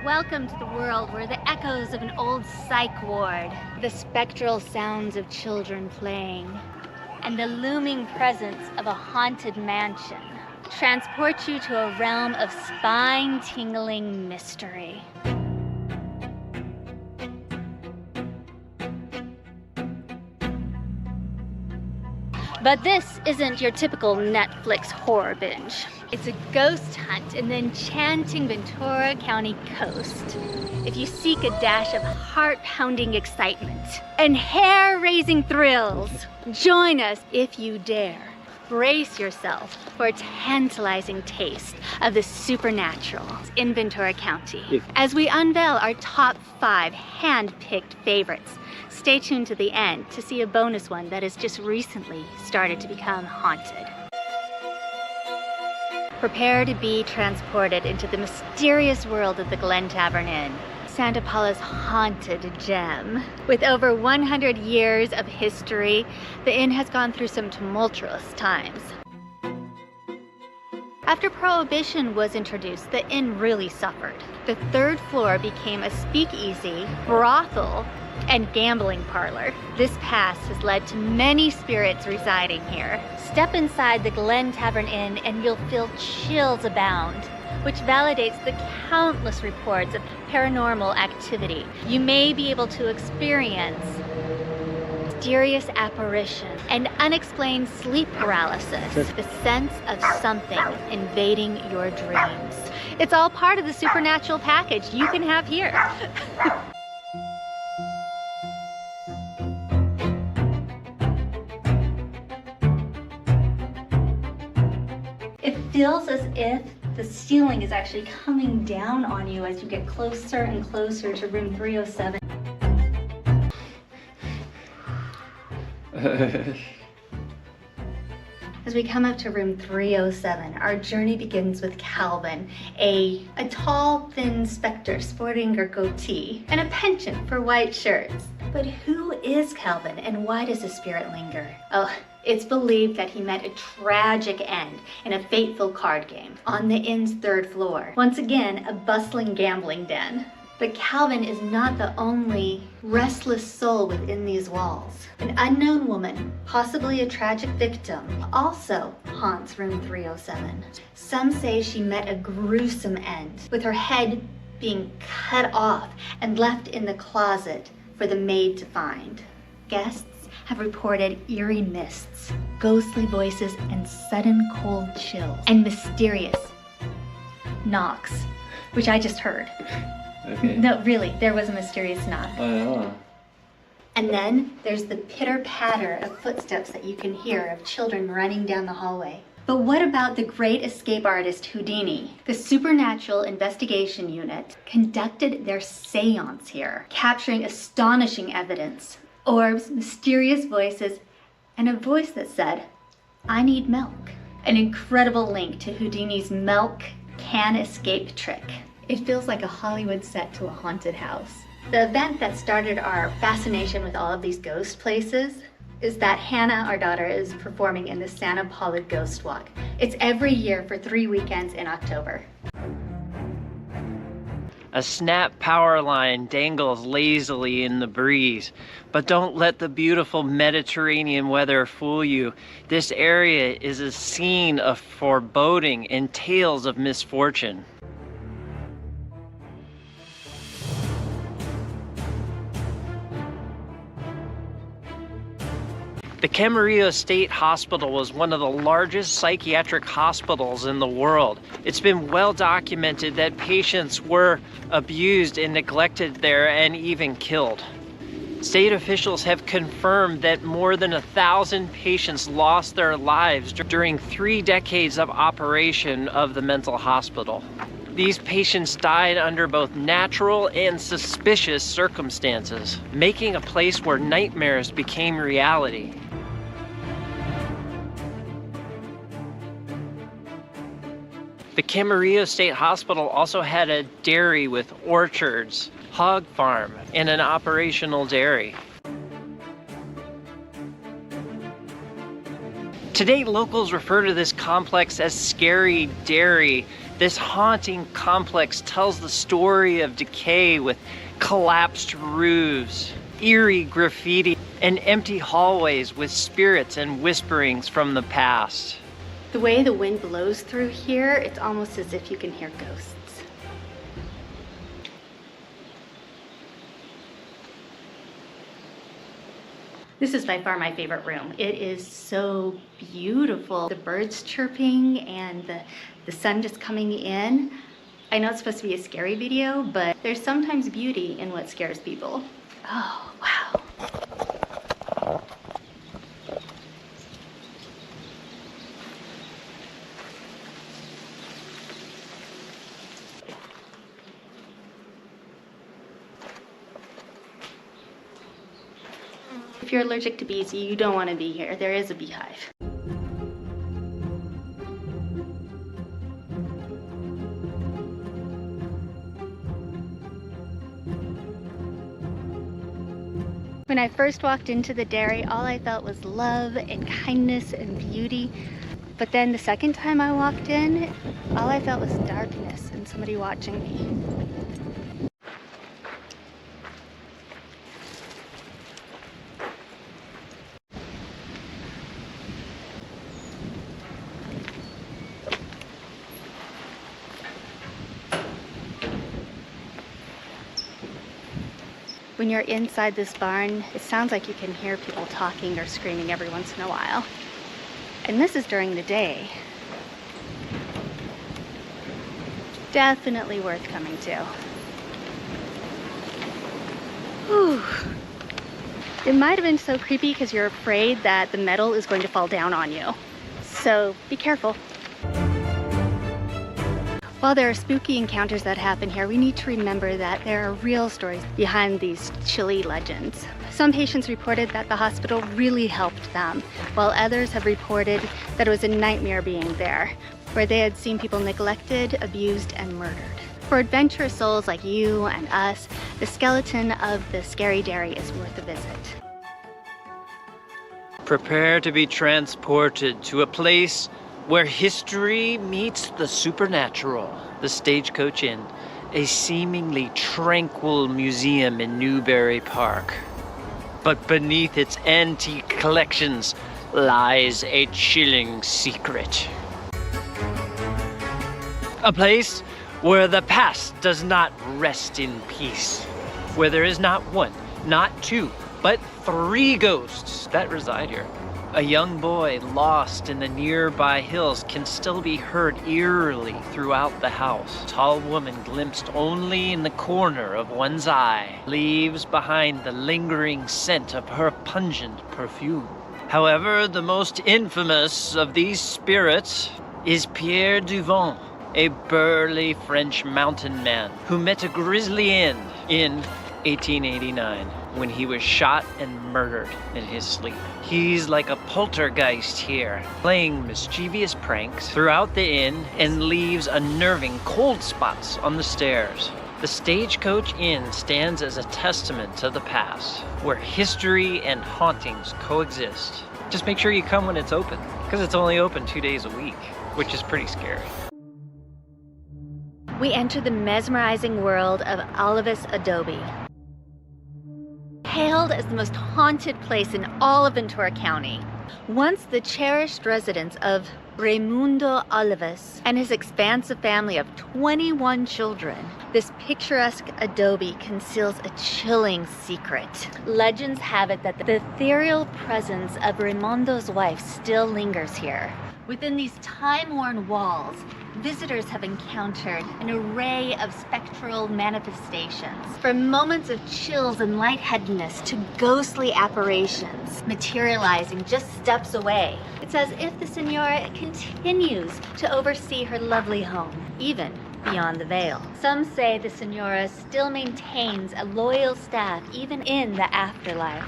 Welcome to the world where the echoes of an old psych ward, the spectral sounds of children playing, and the looming presence of a haunted mansion transport you to a realm of spine-tingling mystery. But this isn't your typical Netflix horror binge. It's a ghost hunt in the enchanting Ventura County coast. If you seek a dash of heart-pounding excitement and hair-raising thrills, join us if you dare. Brace yourself for a tantalizing taste of the supernatural in Ventura County as we unveil our top 5 hand-picked favorites. Stay tuned to the end to see a bonus one that has just recently started to become haunted. Prepare to be transported into the mysterious world of the Glenn Tavern Inn, Santa Paula's haunted gem. With over 100 years of history, the inn has gone through some tumultuous times. After Prohibition was introduced, the inn really suffered. The 3rd floor became a speakeasy, brothel, and gambling parlor. This past has led to many spirits residing here. Step inside the Glenn Tavern Inn and you'll feel chills abound, which validates the countless reports of paranormal activity. You may be able to experience mysterious apparitions and unexplained sleep paralysis, the sense of something invading your dreams. It's all part of the supernatural package you can have here. It feels as if the ceiling is actually coming down on you as you get closer and closer to room 307. As we come up to room 307, our journey begins with Calvin, a tall, thin specter sporting a goatee and a penchant for white shirts. But who is Calvin and why does his spirit linger? Oh, it's believed that he met a tragic end in a fateful card game on the inn's 3rd floor. Once again, a bustling gambling den. But Calvin is not the only restless soul within these walls. An unknown woman, possibly a tragic victim, also haunts room 307. Some say she met a gruesome end, with her head being cut off and left in the closet for the maid to find. Guests have reported eerie mists, ghostly voices, and sudden cold chills, and mysterious knocks, which I just heard. Okay. No, really, there was a mysterious knock. Oh. And then there's the pitter-patter of footsteps that you can hear of children running down the hallway. But what about the great escape artist Houdini? The Supernatural Investigation Unit conducted their seance here, capturing astonishing evidence. Orbs, mysterious voices, and a voice that said, "I need milk." An incredible link to Houdini's milk can escape trick. It feels like a Hollywood set to a haunted house. The event that started our fascination with all of these ghost places is that Hannah, our daughter, is performing in the Santa Paula Ghost Walk. It's every year for 3 weekends in October. A snap power line dangles lazily in the breeze, but don't let the beautiful Mediterranean weather fool you. This area is a scene of foreboding and tales of misfortune. The Camarillo State Hospital was one of the largest psychiatric hospitals in the world. It's been well documented that patients were abused and neglected there and even killed. State officials have confirmed that more than 1,000 patients lost their lives during 3 decades of operation of the mental hospital. These patients died under both natural and suspicious circumstances, making a place where nightmares became reality. The Camarillo State Hospital also had a dairy with orchards, hog farm, and an operational dairy. Today, locals refer to this complex as Scary Dairy. This haunting complex tells the story of decay with collapsed roofs, eerie graffiti, and empty hallways with spirits and whisperings from the past. The way the wind blows through here, it's almost as if you can hear ghosts. This is by far my favorite room. It is so beautiful. The birds chirping and the sun just coming in. I know it's supposed to be a scary video, but there's sometimes beauty in what scares people. Oh, wow. If you're allergic to bees, you don't want to be here. There is a beehive. When I first walked into the dairy, all I felt was love and kindness and beauty. But then the second time I walked in, all I felt was darkness and somebody watching me. When you're inside this barn, it sounds like you can hear people talking or screaming every once in a while. And this is during the day. Definitely worth coming to. Whew. It might have been so creepy because you're afraid that the metal is going to fall down on you. So be careful. While there are spooky encounters that happen here, we need to remember that there are real stories behind these chilly legends. Some patients reported that the hospital really helped them, while others have reported that it was a nightmare being there, where they had seen people neglected, abused, and murdered. For adventurous souls like you and us, the skeleton of the Scary Dairy is worth a visit. Prepare to be transported to a place where history meets the supernatural. The Stagecoach Inn, a seemingly tranquil museum in Newbury Park. But beneath its antique collections lies a chilling secret. A place where the past does not rest in peace. Where there is not one, not two, but 3 ghosts that reside here. A young boy lost in the nearby hills can still be heard eerily throughout the house. A tall woman glimpsed only in the corner of one's eye leaves behind the lingering scent of her pungent perfume. However, the most infamous of these spirits is Pierre Duvant, a burly French mountain man who met a grisly end in 1889 when he was shot and murdered in his sleep. He's like a poltergeist here, playing mischievous pranks throughout the inn and leaves unnerving cold spots on the stairs. The Stagecoach Inn stands as a testament to the past, where history and hauntings coexist. Just make sure you come when it's open, because it's only open 2 days a week, which is pretty scary. We enter the mesmerizing world of Olivas Adobe. Hailed as the most haunted place in all of Ventura County. Once the cherished residence of Raimundo Olivas and his expansive family of 21 children, this picturesque adobe conceals a chilling secret. Legends have it that the ethereal presence of Raimundo's wife still lingers here. Within these time-worn walls, visitors have encountered an array of spectral manifestations, from moments of chills and lightheadedness to ghostly apparitions materializing just steps away. It's as if the Senora continues to oversee her lovely home, even beyond the veil. Some say the Senora still maintains a loyal staff even in the afterlife.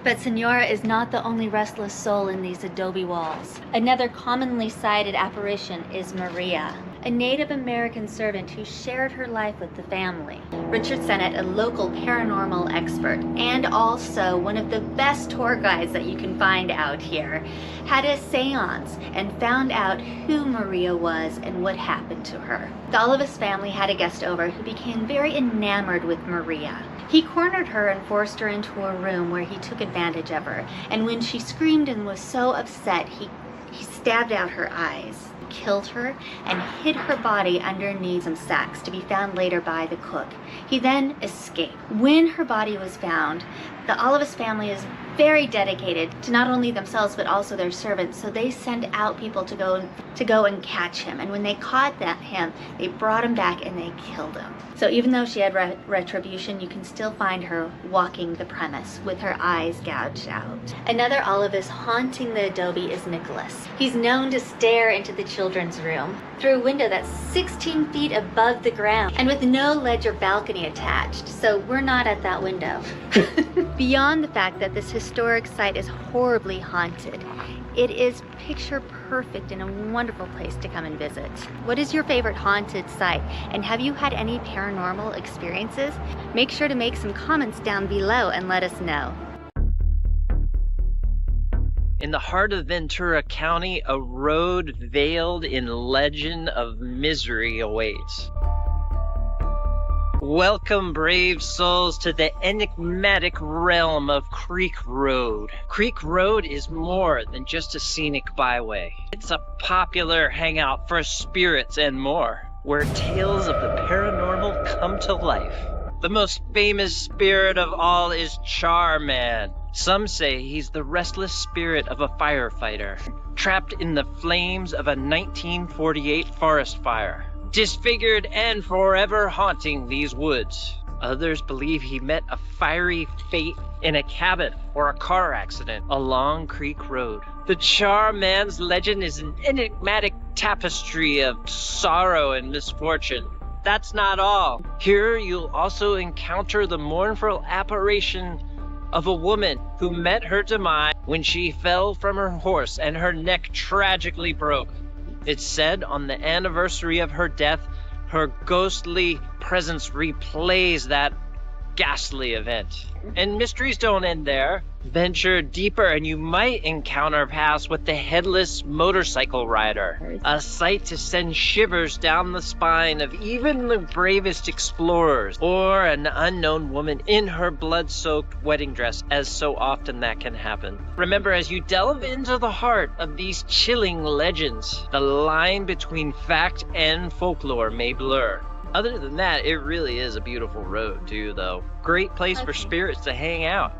But Senora is not the only restless soul in these adobe walls. Another commonly cited apparition is Maria, a Native American servant who shared her life with the family. Richard Sennett, a local paranormal expert and also one of the best tour guides that you can find out here, had a seance and found out who Maria was and what happened to her. The Olivas family had a guest over who became very enamored with Maria. He cornered her and forced her into a room where he took advantage of her, and when she screamed and was so upset, he stabbed out her eyes, killed her, and hid her body underneath some sacks to be found later by the cook. He then escaped. When her body was found, the Olivas family is very dedicated to not only themselves but also their servants, so they send out people to go and catch him. And when they caught him, they brought him back and they killed him. So even though she had retribution, you can still find her walking the premise with her eyes gouged out. Another Olivas haunting the Adobe is Nicholas. He's known to stare into the children's room through a window that's 16 feet above the ground and with no ledge or balcony attached, so we're not at that window. Beyond the fact that this historic site is horribly haunted, it is picture perfect and a wonderful place to come and visit. What is your favorite haunted site? And have you had any paranormal experiences? Make sure to make some comments down below and let us know. In the heart of Ventura County, a road veiled in legend of misery awaits. Welcome, brave souls, to the enigmatic realm of Creek Road. Creek Road is more than just a scenic byway. It's a popular hangout for spirits and more, where tales of the paranormal come to life. The most famous spirit of all is Charman. Some say he's the restless spirit of a firefighter, trapped in the flames of a 1948 forest fire, disfigured and forever haunting these woods. Others believe he met a fiery fate in a cabin or a car accident along Creek Road. The Charman's legend is an enigmatic tapestry of sorrow and misfortune. That's not all. Here you'll also encounter the mournful apparition of a woman who met her demise when she fell from her horse and her neck tragically broke. It's said on the anniversary of her death, her ghostly presence replays that ghastly event. And mysteries don't end there. Venture deeper and you might encounter paths with the headless motorcycle rider, a sight to send shivers down the spine of even the bravest explorers, or an unknown woman in her blood-soaked wedding dress, as so often that can happen. Remember, as you delve into the heart of these chilling legends, the line between fact and folklore may blur. Other than that, it really is a beautiful road too, though. Great place for spirits to hang out.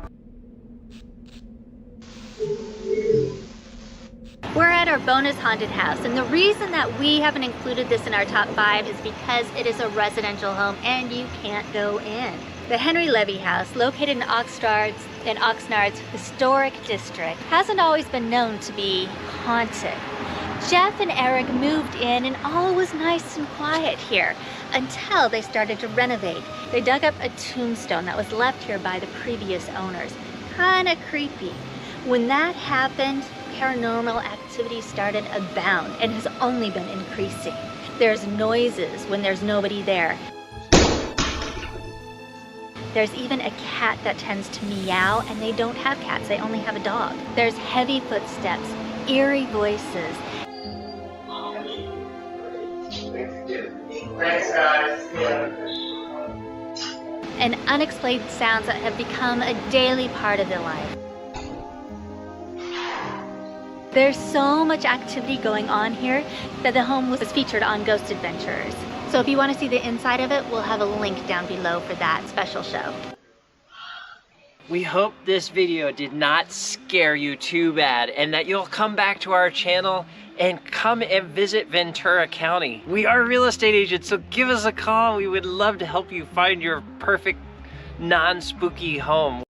We're at our bonus haunted house, and the reason that we haven't included this in our top 5 is because it is a residential home and you can't go in. The Henry Levy house, located in Oxnard's historic district, hasn't always been known to be haunted. Jeff and Eric moved in and all was nice and quiet here until they started to renovate. They dug up a tombstone that was left here by the previous owners. Kinda creepy. When that happened, paranormal activity started abound and has only been increasing. There's noises when there's nobody there. There's even a cat that tends to meow, and they don't have cats, they only have a dog. There's heavy footsteps, eerie voices. And unexplained sounds that have become a daily part of their life. There's so much activity going on here that the home was featured on Ghost Adventurers. So if you want to see the inside of it, we'll have a link down below for that special show. We hope this video did not scare you too bad and that you'll come back to our channel and come and visit Ventura County. We are real estate agents, so give us a call. We would love to help you find your perfect non-spooky home.